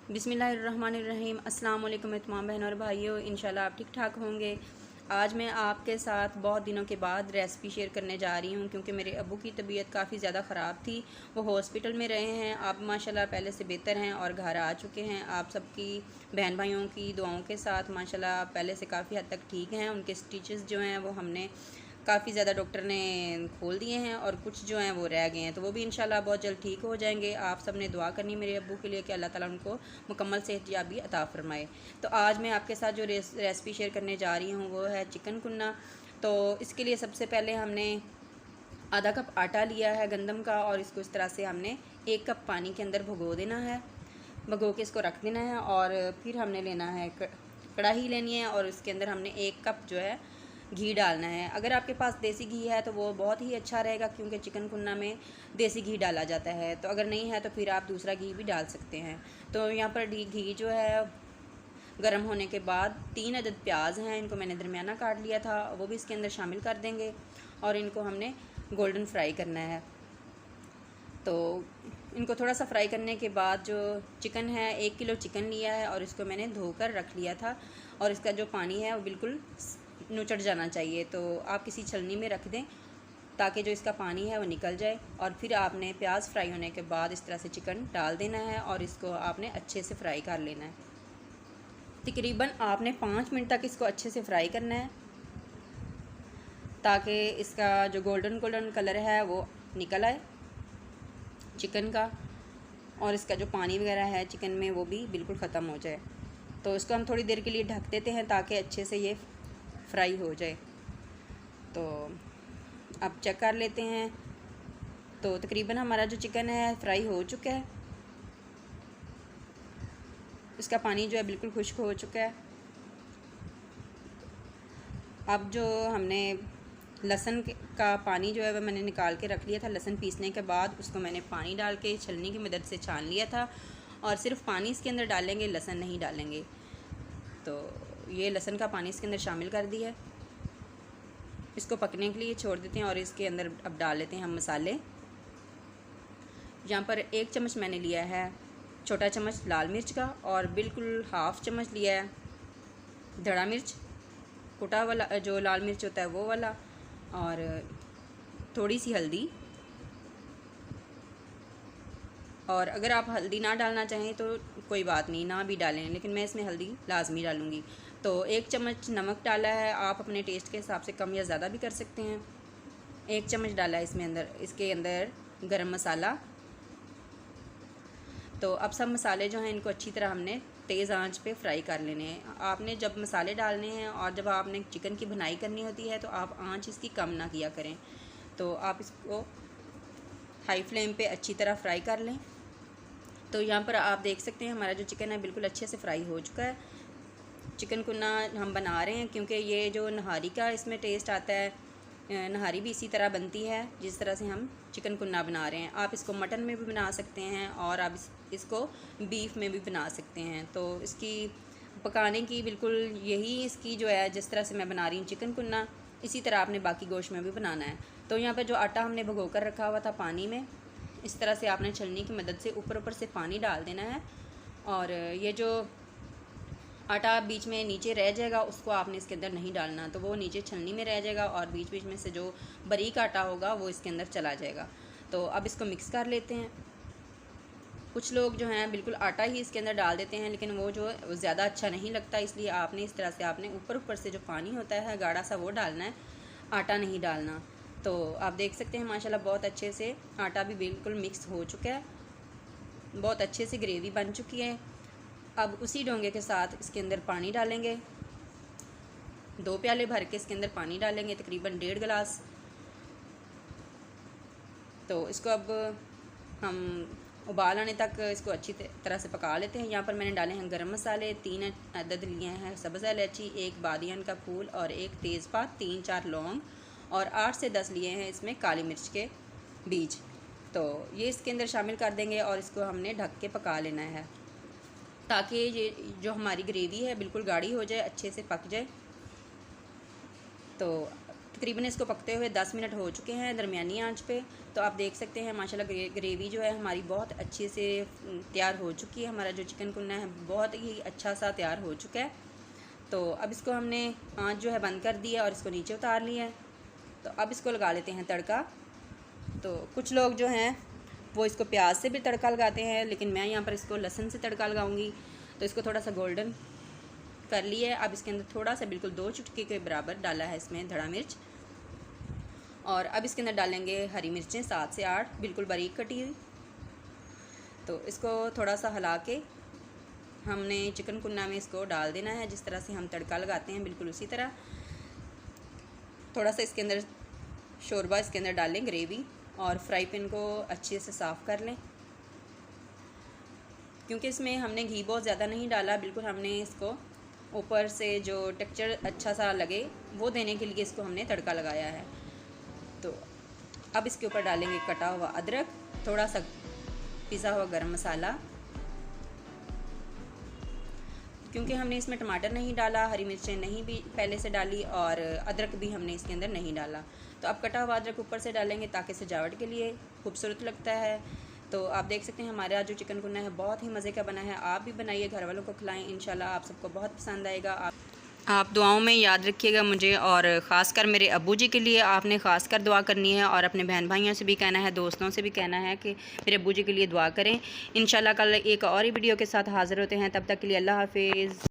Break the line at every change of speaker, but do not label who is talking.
बिस्मिल्लाहिर्रहमानिर्रहीम। अस्सलाम वालेकुम तमाम बहनों और भाइयों, इंशाल्लाह आप ठीक ठाक होंगे। आज मैं आपके साथ बहुत दिनों के बाद रेसिपी शेयर करने जा रही हूँ क्योंकि मेरे अब्बू की तबीयत काफ़ी ज़्यादा ख़राब थी। वो हॉस्पिटल में रहे हैं, अब माशाल्लाह पहले से बेहतर हैं और घर आ चुके हैं। आप सबकी बहन भाइयों की दुआओं के साथ माशाल्लाह पहले से काफ़ी हद तक ठीक हैं। उनके स्टिचेस जो हैं वो हमने काफ़ी ज़्यादा डॉक्टर ने खोल दिए हैं और कुछ जो हैं वो रह गए हैं, तो वो भी इंशाल्लाह बहुत जल्द ठीक हो जाएंगे। आप सब ने दुआ करनी मेरे अब्बू के लिए कि अल्लाह ताला उनको मुकम्मल सेहतयाबी अता फ़रमाए। तो आज मैं आपके साथ जो रेसिपी शेयर करने जा रही हूँ वो है चिकन कुन्ना। तो इसके लिए सबसे पहले हमने आधा कप आटा लिया है गंदम का और इसको इस तरह से हमने 1 कप पानी के अंदर भिगो देना है। भिगो के इसको रख देना है और फिर हमने लेना है कढ़ाई लेनी है और उसके अंदर हमने 1 कप जो है घी डालना है। अगर आपके पास देसी घी है तो वो बहुत ही अच्छा रहेगा क्योंकि चिकन कुन्ना में देसी घी डाला जाता है। तो अगर नहीं है तो फिर आप दूसरा घी भी डाल सकते हैं। तो यहाँ पर घी जो है गर्म होने के बाद 3 अदद प्याज हैं, इनको मैंने दरमियाना काट लिया था, वो भी इसके अंदर शामिल कर देंगे और इनको हमने गोल्डन फ्राई करना है। तो इनको थोड़ा सा फ्राई करने के बाद जो चिकन है, 1 किलो चिकन लिया है और इसको मैंने धोकर रख लिया था और इसका जो पानी है वो बिल्कुल नुचड़ जाना चाहिए। तो आप किसी छलनी में रख दें ताकि जो इसका पानी है वो निकल जाए और फिर आपने प्याज फ्राई होने के बाद इस तरह से चिकन डाल देना है और इसको आपने अच्छे से फ्राई कर लेना है। तकरीबन आपने 5 मिनट तक इसको अच्छे से फ्राई करना है ताकि इसका जो गोल्डन गोल्डन कलर है वो निकल आए चिकन का और इसका जो पानी वगैरह है चिकन में वो भी बिल्कुल ख़त्म हो जाए। तो इसको हम थोड़ी देर के लिए ढक देते हैं ताकि अच्छे से ये फ्राई हो जाए। तो अब चेक कर लेते हैं। तो तकरीबन हमारा जो चिकन है फ्राई हो चुका है, इसका पानी जो है बिल्कुल खुश्क हो चुका है। अब जो हमने लहसुन का पानी जो है वह मैंने निकाल के रख लिया था। लहसुन पीसने के बाद उसको मैंने पानी डाल के छलनी की मदद से छान लिया था और सिर्फ पानी इसके अंदर डालेंगे, लहसुन नहीं डालेंगे। तो ये लहसुन का पानी इसके अंदर शामिल कर दिया है, इसको पकने के लिए छोड़ देते हैं और इसके अंदर अब डाल लेते हैं हम मसाले। यहाँ पर 1 चम्मच मैंने लिया है छोटा चम्मच लाल मिर्च का और बिल्कुल हाफ़ चम्मच लिया है धड़ा मिर्च, कुटा वाला जो लाल मिर्च होता है वो वाला, और थोड़ी सी हल्दी। और अगर आप हल्दी ना डालना चाहें तो कोई बात नहीं, ना भी डालें, लेकिन मैं इसमें हल्दी लाजमी डालूँगी। तो 1 चम्मच नमक डाला है, आप अपने टेस्ट के हिसाब से कम या ज़्यादा भी कर सकते हैं। 1 चम्मच डाला है इसके अंदर गरम मसाला। तो अब सब मसाले जो हैं इनको अच्छी तरह हमने तेज़ आंच पे फ्राई कर लेने हैं। आपने जब मसाले डालने हैं और जब आपने चिकन की भुनाई करनी होती है तो आप आंच इसकी कम ना किया करें। तो आप इसको हाई फ्लेम पे अच्छी तरह फ्राई कर लें। तो यहाँ पर आप देख सकते हैं हमारा जो चिकन है बिल्कुल अच्छे से फ्राई हो चुका है। चिकन कुन्ना हम बना रहे हैं क्योंकि ये जो नहारी का इसमें टेस्ट आता है, नहारी भी इसी तरह बनती है जिस तरह से हम चिकन कुन्ना बना रहे हैं। आप इसको मटन में भी बना सकते हैं और आप इसको बीफ में भी बना सकते हैं। तो इसकी पकाने की बिल्कुल यही इसकी जो है, जिस तरह से मैं बना रही हूँ चिकन कुन्ना, इसी तरह आपने बाकी गोश्त में भी बनाना है। तो यहाँ पर जो आटा हमने भिगो कर रखा हुआ था पानी में, इस तरह से आपने छलनी की मदद से ऊपर से पानी डाल देना है और ये जो आटा बीच में नीचे रह जाएगा उसको आपने इसके अंदर नहीं डालना, तो वो नीचे छलनी में रह जाएगा और बीच बीच में से जो बारीक आटा होगा वो इसके अंदर चला जाएगा। तो अब इसको मिक्स कर लेते हैं। कुछ लोग जो हैं बिल्कुल आटा ही इसके अंदर डाल देते हैं, लेकिन वो जो ज़्यादा अच्छा नहीं लगता, इसलिए आपने इस तरह से आपने ऊपर से जो पानी होता है गाढ़ा सा वो डालना है, आटा नहीं डालना। तो आप देख सकते हैं माशाल्लाह बहुत अच्छे से आटा भी बिल्कुल मिक्स हो चुका है, बहुत अच्छे से ग्रेवी बन चुकी है। अब उसी डोंगे के साथ इसके अंदर पानी डालेंगे, 2 प्याले भर के इसके अंदर पानी डालेंगे, तकरीबन 1.5 गिलास। तो इसको अब हम उबाल आने तक इसको अच्छी तरह से पका लेते हैं। यहाँ पर मैंने डाले हैं गरम मसाले, 3 अदद लिए हैं सब्ज़ इलायची, 1 बादियान का फूल और 1 तेज़पात, 3-4 लौंग और 8 से 10 लिए हैं इसमें काली मिर्च के बीज। तो ये इसके अंदर शामिल कर देंगे और इसको हमने ढक के पका लेना है ताकि ये जो हमारी ग्रेवी है बिल्कुल गाढ़ी हो जाए, अच्छे से पक जाए। तो तकरीबन इसको पकते हुए 10 मिनट हो चुके हैं दरमियानी आंच पे। तो आप देख सकते हैं माशाल्लाह ग्रेवी जो है हमारी बहुत अच्छे से तैयार हो चुकी है। हमारा जो चिकन कुन्ना है बहुत ही अच्छा सा तैयार हो चुका है। तो अब इसको हमने आंच जो है बंद कर दिया और इसको नीचे उतार लिया है। तो अब इसको लगा लेते हैं तड़का। तो कुछ लोग जो हैं वो इसको प्याज से भी तड़का लगाते हैं, लेकिन मैं यहाँ पर इसको लहसुन से तड़का लगाऊंगी। तो इसको थोड़ा सा गोल्डन कर लिया है। अब इसके अंदर थोड़ा सा बिल्कुल 2 चुटकी के बराबर डाला है इसमें धड़ा मिर्च, और अब इसके अंदर डालेंगे हरी मिर्चें 7 से 8 बिल्कुल बारीक कटी हुई। तो इसको थोड़ा सा हिला के हमने चिकन कुन्ना में इसको डाल देना है, जिस तरह से हम तड़का लगाते हैं बिल्कुल उसी तरह। थोड़ा सा इसके अंदर शोरबा इसके अंदर डालें ग्रेवी, और फ्राई पैन को अच्छे से साफ़ कर लें, क्योंकि इसमें हमने घी बहुत ज़्यादा नहीं डाला। बिल्कुल हमने इसको ऊपर से जो टेक्सचर अच्छा सा लगे वो देने के लिए इसको हमने तड़का लगाया है। तो अब इसके ऊपर डालेंगे कटा हुआ अदरक, थोड़ा सा पिसा हुआ गरम मसाला, क्योंकि हमने इसमें टमाटर नहीं डाला, हरी मिर्चें नहीं भी पहले से डाली, और अदरक भी हमने इसके अंदर नहीं डाला। तो अब कटा हुआ अदरक ऊपर से डालेंगे ताकि सजावट के लिए खूबसूरत लगता है। तो आप देख सकते हैं हमारा जो चिकन कुन्ना है बहुत ही मज़े का बना है। आप भी बनाइए, घर वालों को खिलाएं, इंशाल्लाह आप सबको बहुत पसंद आएगा। आप दुआओं में याद रखिएगा मुझे, और ख़ासकर मेरे अब्बू जी के लिए आपने ख़ासकर दुआ करनी है, और अपने बहन भाइयों से भी कहना है, दोस्तों से भी कहना है कि मेरे अब्बू जी के लिए दुआ करें। इंशाल्लाह कल एक और ही वीडियो के साथ हाज़िर होते हैं, तब तक के लिए अल्लाह हाफिज़।